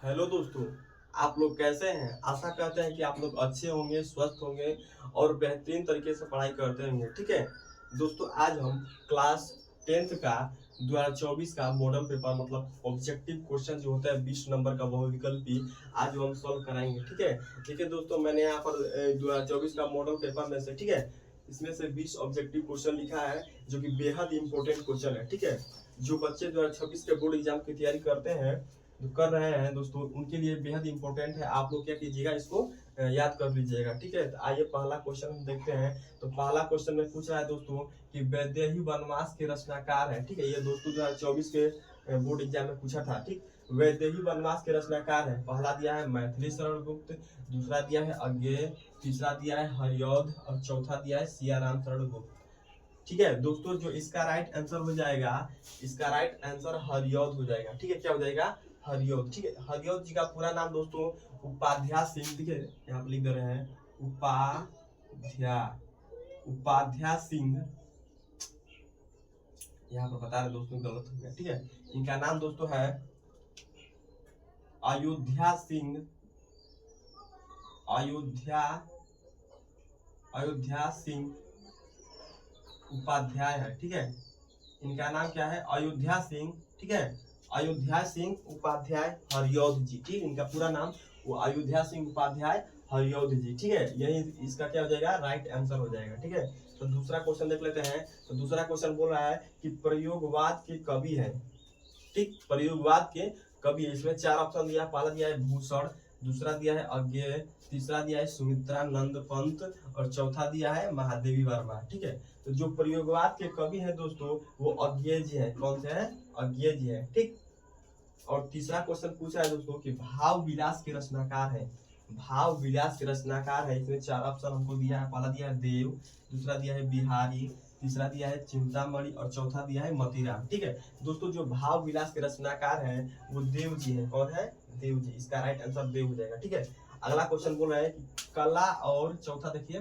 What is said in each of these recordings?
Hello दोस्तों। आप लोग कैसे हैं? आशा करते हैं कि आप लोग अच्छे होंगे, स्वस्थ होंगे और बेहतरीन तरीके से पढ़ाई करते होंगे। ठीक है दोस्तों, आज हम क्लास 10th का 2024 का मॉडल पेपर मतलब ऑब्जेक्टिव क्वेश्चन जो होता है 20 नंबर का बहुविकल्पी, आज हम सॉल्व कराएंगे। ठीक है, देखिए दोस्तों, मैंने यहाँ पर 2024 का मॉडल पेपर में से, ठीक है, इसमें से 20 ऑब्जेक्टिव क्वेश्चन लिखा है जो कि बेहद इंपॉर्टेंट क्वेश्चन है। ठीक है, जो बच्चे 2026 के बोर्ड एग्जाम की तैयारी करते हैं, जो कर रहे हैं दोस्तों, उनके लिए बेहद इंपॉर्टेंट है। आप लोग क्या कीजिएगा, इसको याद कर लीजिएगा। ठीक है, तो आइए पहला क्वेश्चन हम देखते हैं। तो पहला क्वेश्चन में पूछ रहा है दोस्तों कि वैदेही वनवास के रचनाकार है। ठीक है, ये दोस्तों 2024 के बोर्ड एग्जाम में पूछा था। ठीक, वैदेही वनवास के रचनाकार है। पहला दिया है मैथिली शरण गुप्त, दूसरा दिया है अज्ञेय, तीसरा दिया है हरिऔध और चौथा दिया है सियाराम शरण गुप्त। ठीक है दोस्तों, जो इसका राइट आंसर हो जाएगा, इसका राइट आंसर हरिऔध हो जाएगा। ठीक है, क्या हो जाएगा? हरिऔध। ठीक है, हरिऔध जी का पूरा नाम दोस्तों उपाध्याय सिंह, ठीक है, यहाँ पे लिख दे रहे हैं उपाध्याय सिंह। यहाँ पर बता रहे दोस्तों, गलत हो गया। ठीक है, इनका नाम दोस्तों है अयोध्या सिंह, अयोध्या सिंह उपाध्याय है। ठीक है, इनका नाम क्या है? अयोध्या सिंह। ठीक है, अयोध्या सिंह उपाध्याय हरिऔध जी। ठीक, इनका पूरा नाम वो अयोध्या सिंह उपाध्याय हरिऔध जी। ठीक है, यही इसका क्या हो जाएगा? राइट आंसर हो जाएगा। ठीक है, तो दूसरा क्वेश्चन देख लेते हैं। तो दूसरा क्वेश्चन बोल रहा है कि प्रयोगवाद के कवि है। ठीक, प्रयोगवाद के कवि है। इसमें 4 ऑप्शन दिया। पहला दिया है भूषण, दूसरा दिया है अज्ञेय, तीसरा दिया है सुमित्रानंद पंत और चौथा दिया है महादेवी वर्मा। ठीक है, तो जो प्रयोगवाद के कवि हैं दोस्तों, वो अज्ञेय जी है। कौन से हैं? अज्ञेय जी है। ठीक, और तीसरा क्वेश्चन पूछा है दोस्तों कि भाव विलास के रचनाकार है। भाव विलास के रचनाकार है। इसमें 4 ऑप्शन हमको दिया है। पहला दिया है देव, दूसरा दिया है बिहारी, तीसरा दिया है चिंतामणि और चौथा दिया है मतीराम। ठीक है दोस्तों, जो भाव विलास के रचनाकार है वो देव जी है। कौन है? देव जी। इसका राइट आंसर देव हो जाएगा। ठीक है, अगला क्वेश्चन बोल रहा है कि कला और चौथा देखिए,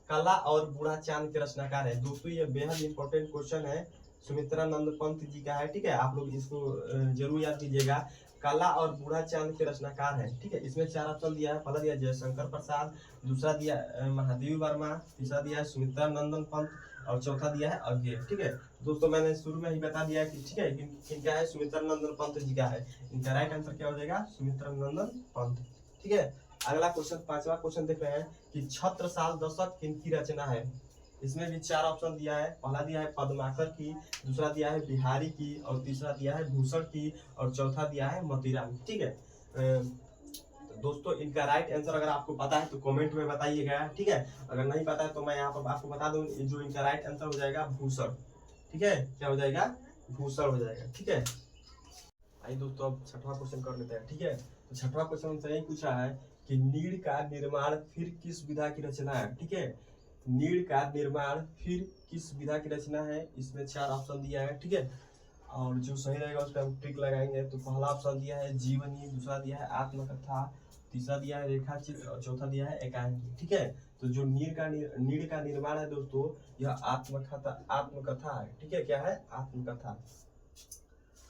कला और बूढ़ा चांद के रचनाकार है। दोस्तों ये बेहद इंपॉर्टेंट क्वेश्चन है, सुमित्रानंद पंत जी का है। ठीक है, आप लोग इसको जरूर याद कीजिएगा। कला और बूढ़ा चांद के रचनाकार है। ठीक है, इसमें 4 ऑप्शन दिया है। पहला दिया जयशंकर प्रसाद, दूसरा दिया महादेवी वर्मा, तीसरा दिया है सुमित्रानंदन पंत और चौथा दिया है अज्ञेय। ठीक है दोस्तों, मैंने शुरू में ही बता दिया कि, ठीक है, इनका है सुमित्रानंदन पंत जी का है। इनका राइट आंसर क्या हो जाएगा? सुमित्रानंदन पंत। ठीक है, अगला क्वेश्चन, पांचवा क्वेश्चन देख रहे हैं कि छत्रसाल दशक किनकी रचना है। इसमें भी 4 ऑप्शन दिया है। पहला दिया है पद्माकर की, दूसरा दिया है बिहारी की और तीसरा दिया है भूषण की और चौथा दिया है मतीराम। ठीक है, तो दोस्तों इनका राइट आंसर अगर आपको पता है तो कमेंट में बताइएगा। ठीक है, अगर नहीं पता है तो मैं यहाँ पर आपको बता दूं, जो इनका राइट आंसर हो जाएगा भूषण। ठीक है, क्या हो जाएगा? भूषण हो जाएगा। ठीक है, आइए दोस्तों अब छठवां क्वेश्चन कर लेते हैं। ठीक है, तो छठवां क्वेश्चन हमसे यही पूछा है कि नीड़ का निर्माण फिर किस विधा की रचना है। ठीक है, नीड़ का निर्माण फिर किस विधा की रचना है। इसमें 4 ऑप्शन दिया है। ठीक है, और जो सही रहेगा उस पर हम टिक लगाएंगे। तो पहला ऑप्शन दिया है जीवनी, दूसरा दिया है आत्मकथा, तीसरा दिया है रेखा चित्र और चौथा दिया है एकांकी। ठीक है, तो जो नीड़ का निर्माण है दोस्तों, यह आत्मकथा है। ठीक है, क्या है? आत्मकथा।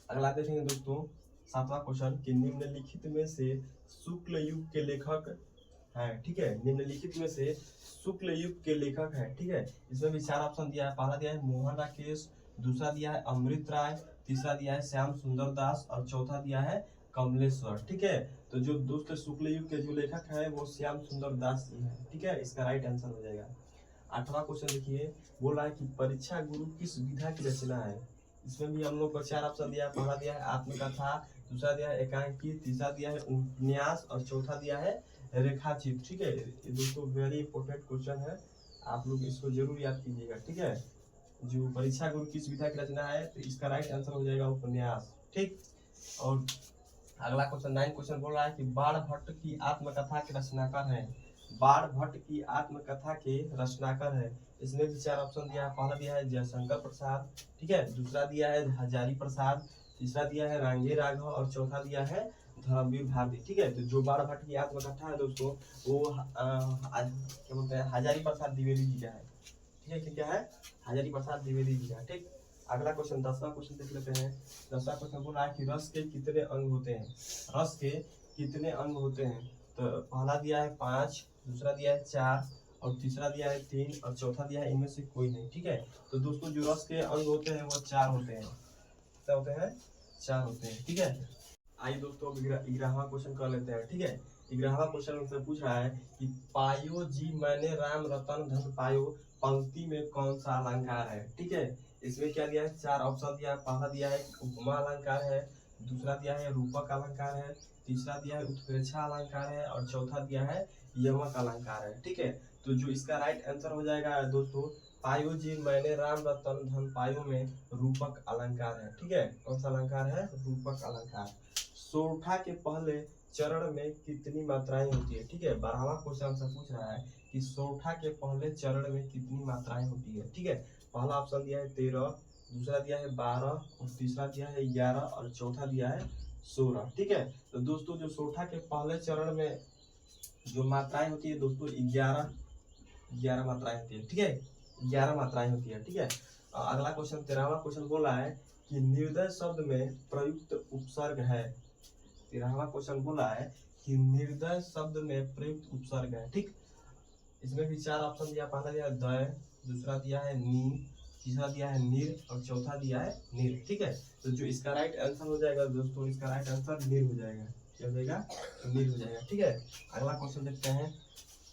अगला देखेंगे दोस्तों, 7वां क्वेश्चन कि निम्नलिखित में से शुक्ल युग के लेखक है। ठीक है, निम्नलिखित में से शुक्ल युग के लेखक है। ठीक है, इसमें भी 4 ऑप्शन दिया है। पहला दिया है मोहन राकेश, दूसरा दिया है अमृत राय, तीसरा दिया है श्याम सुंदर दास और चौथा दिया है कमलेश्वर। ठीक है, तो जो दोस्त शुक्ल युग के जो लेखक है वो श्याम सुंदर दास जी है। ठीक है, इसका राइट आंसर हो जाएगा। 8वां क्वेश्चन देखिए, बोल रहा है कि परीक्षा गुरु किस विधा की रचना है। इसमें भी हम लोग को 4 ऑप्शन दिया है। पहला दिया है आत्मकथा, दूसरा दिया है एकांकी, तीसरा दिया है उपन्यास और चौथा दिया है रेखा चित्र। ठीक है, ये दोस्तों वेरी इंपॉर्टेंट क्वेश्चन है, आप लोग इसको जरूर याद कीजिएगा। ठीक है, जो परीक्षा गुरु किस विधा की रचना है, तो इसका राइट आंसर हो जाएगा उपन्यास। ठीक, और अगला क्वेश्चन 9 क्वेश्चन बोल रहा है कि बाण भट्ट की आत्मकथा के रचनाकार है। बाण भट्ट की आत्मकथा के रचनाकार है। इसमें भी 4 ऑप्शन दिया है। पहला दिया है जयशंकर प्रसाद, ठीक है, दूसरा दिया है हजारी प्रसाद, तीसरा दिया है रांगे राघव और चौथा दिया है धर्मवीर भारती। ठीक है, तो जो बाण भट्ट की आत्मकथा है दोस्तों, वो क्या बोलते हैं, हजारी प्रसाद द्विवेदी जी का है। ठीक है, क्या है? हजारी प्रसाद द्विवेदी जी का। ठीक, अगला क्वेश्चन 10वां क्वेश्चन देख लेते हैं। 10वां क्वेश्चन बोल रहा है कि रस के कितने अंग होते हैं। रस के कितने अंग होते हैं? तो पहला दिया है 5, दूसरा दिया है 4 और तीसरा दिया है 3 और चौथा दिया है इनमें से कोई नहीं। ठीक है, तो दोस्तों जो रस के अंग होते हैं वो 4 होते हैं। क्या होते हैं? 4 होते हैं। ठीक है, आइए दोस्तों 11वां क्वेश्चन कर लेते हैं। ठीक है, 11वां क्वेश्चन हमसे पूछ रहा है कि पायो जी मैंने राम रतन धन पायो पंक्ति में कौन सा अलंकार है? ठीक है, इसमें क्या दिया है? 4 ऑप्शन दिया है। पहला दिया है उपमा अलंकार है, दूसरा दिया है रूपक अलंकार है, तीसरा दिया है उत्प्रेक्षा अलंकार है और चौथा दिया है यमक अलंकार है। ठीक है, तो जो इसका राइट आंसर हो जाएगा दोस्तों, पायो जी मैंने राम रतन धन पायो में रूपक अलंकार है। ठीक है, कौन सा अलंकार है? रूपक अलंकार। सोरठा के पहले चरण में कितनी मात्राएं होती है? ठीक है, 12वां क्वेश्चन हमसे पूछ रहा है कि सोरठा के पहले चरण में कितनी मात्राएं होती है। ठीक है, पहला ऑप्शन दिया है 13, दूसरा दिया है 12 और तीसरा दिया है 11 और चौथा दिया है 16। ठीक है, तो दोस्तों जो सोरठा के पहले चरण में जो मात्राएं होती है दोस्तों 11 मात्राएं होती है। ठीक है, 11 मात्राएं होती है। ठीक है, अगला क्वेश्चन 13वां क्वेश्चन बोल रहा है कि निर्दय शब्द में प्रयुक्त उपसर्ग है। 13वां क्वेश्चन बोला है कि निर्दय शब्द में प्रयुक्त उपसर्ग है। ठीक, इसमें भी 4 ऑप्शन दिया। पहला दिया है दय, दूसरा दिया है नी, तीसरा दिया है निर और चौथा दिया है निर। ठीक है, तो जो इसका राइट आंसर हो जाएगा दोस्तों, इसका राइट आंसर निर हो जाएगा। क्या हो जाएगा? निर हो जाएगा। ठीक है, अगला क्वेश्चन देखते हैं।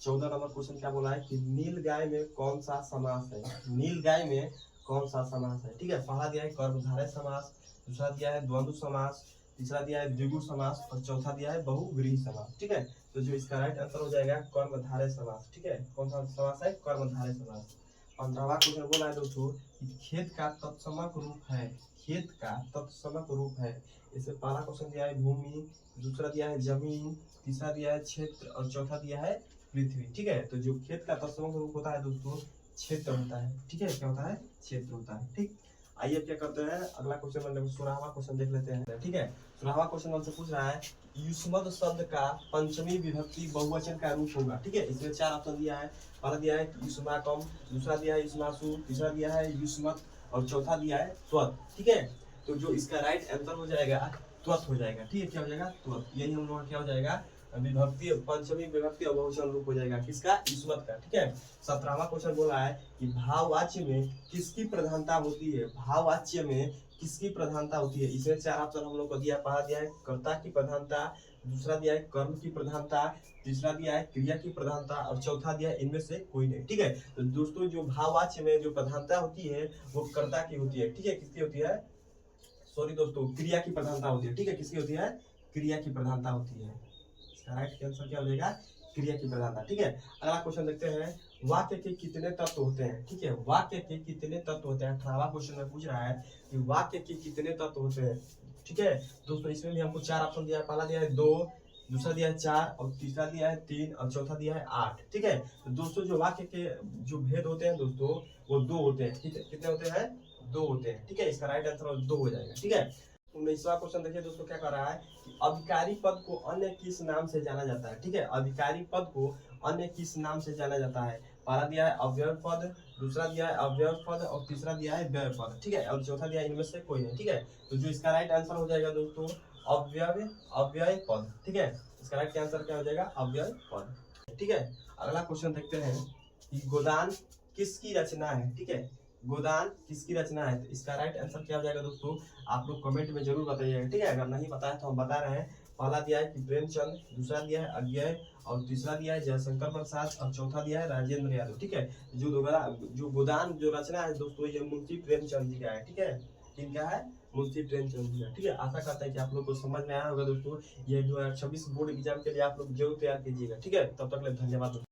14 नंबर क्वेश्चन क्या बोला है कि नील गाय में कौन सा समास है? नील गाय में कौन सा समास है? ठीक है, पहला दिया है कर्मधारय समास, दूसरा दिया है द्वंद्व समास, तीसरा दिया है द्विगु समास और चौथा दिया है बहुव्रीहि समास। ठीक है, तो जो इसका राइट आंसर हो जाएगा कर्मधारय समास। ठीक है, कौन सा समास है? कर्मधारय समास। 15वां क्वेश्चन बोला है दोस्तों कि खेत का तत्समक रूप है। खेत का तत्समक रूप है। इसमें पहला क्वेश्चन दिया है भूमि, दूसरा दिया है जमीन, तीसरा दिया है क्षेत्र और चौथा दिया है पृथ्वी। ठीक है, तो जो खेत का तत्समक रूप होता है दोस्तों क्षेत्र होता है। ठीक है, क्या होता है? क्षेत्र होता है। ठीक, आइए क्या करते हैं, अगला क्वेश्चन मतलब 16वां क्वेश्चन देख लेते हैं। ठीक है, 16वां क्वेश्चन हमसे पूछ रहा है युष्मद शब्द का पंचमी विभक्ति बहुवचन का रूप होगा। ठीक है, इसमें 4 ऑप्शन दिया है। पहला दिया है युष्माकम, दूसरा दिया है युष्मासु, तीसरा दिया है युष्मत और चौथा दिया है त्वत। ठीक है, तो जो इसका राइट आंसर हो जाएगा त्वत हो जाएगा। ठीक है, क्या हो जाएगा? त्वत। यही हम लोग क्या हो जाएगा? विभक्ति पंचमी विभक्ति और बहुवचन रूप हो जाएगा। किसका? युष्मत का। ठीक है, 17वां क्वेश्चन बोला है कि भाववाच्य में किसकी प्रधानता होती है? भाववाच्य में किसकी प्रधानता होती है? इसमें 4 ऑप्शन हम लोग को दिया। पहला दिया है कर्ता की प्रधानता, दूसरा दिया है कर्म की प्रधानता, तीसरा दिया है क्रिया की प्रधानता और चौथा दिया है इनमें से कोई नहीं। ठीक है, तो दोस्तों जो भाववाच्य में जो प्रधानता होती है वो कर्ता की होती है। ठीक है, किसकी होती है? सॉरी दोस्तों, क्रिया की प्रधानता होती है। ठीक है, किसकी होती है? क्रिया की प्रधानता होती है। इसका राइट आंसर क्या हो जाएगा? क्रिया की प्रधानता। ठीक है, अगला क्वेश्चन देखते हैं। वाक्य के कितने तत्व होते हैं? ठीक है, वाक्य के कितने तत्व होते हैं? 18वां क्वेश्चन में पूछ रहा है कि वाक्य के कितने तत्व होते हैं। ठीक है दोस्तों, इसमें भी हमको 4 ऑप्शन दिया है। पहला दिया है 2, दूसरा दिया है 4 और तीसरा दिया है 3 और चौथा दिया है 8। ठीक है, तो दोस्तों जो वाक्य के जो भेद होते हैं दोस्तों वो 2 होते हैं। ठीक है, कितने होते हैं? 2 होते हैं। ठीक है, इसका राइट आंसर 2 हो जाएगा। ठीक है, 19वां क्वेश्चन देखिए दोस्तों क्या कर रहा है कि अधिकारी पद को अन्य किस नाम से जाना जाता है? ठीक है, अधिकारी पद को अन्य किस नाम से जाना जाता है? पहला दिया है अव्यय पद, दूसरा दिया है अव्यय पद और तीसरा दिया है व्यय पद। ठीक है, और चौथा दिया है इनमें से कोई नहीं। ठीक है, तो जो इसका राइट आंसर हो जाएगा दोस्तों अव्यय पद। ठीक है, इसका राइट आंसर क्या हो जाएगा? अव्यय पद। ठीक है, अगला क्वेश्चन देखते हैं कि गोदान किसकी रचना है? ठीक है, गोदान किसकी रचना है? तो इसका राइट आंसर क्या हो जाएगा दोस्तों? आप लोग कमेंट में जरूर बताइएगा। ठीक है, अगर नहीं पता है तो हम बता रहे हैं। पहला दिया है कि प्रेमचंद, दूसरा दिया है अज्ञय और तीसरा दिया है जयशंकर प्रसाद और चौथा दिया है राजेंद्र यादव। ठीक है, जो गोदान जो रचना है दोस्तों ये मुंशी प्रेमचंद जी का है। ठीक है, किनका है? मुंशी प्रेमचंद जी का। ठीक है, आशा करता है कि आप लोग को समझ में आया होगा दोस्तों। ये 2026 बोर्ड एग्जाम के लिए आप लोग जरूर तैयार कीजिएगा। ठीक है, तब तक के लिए धन्यवाद।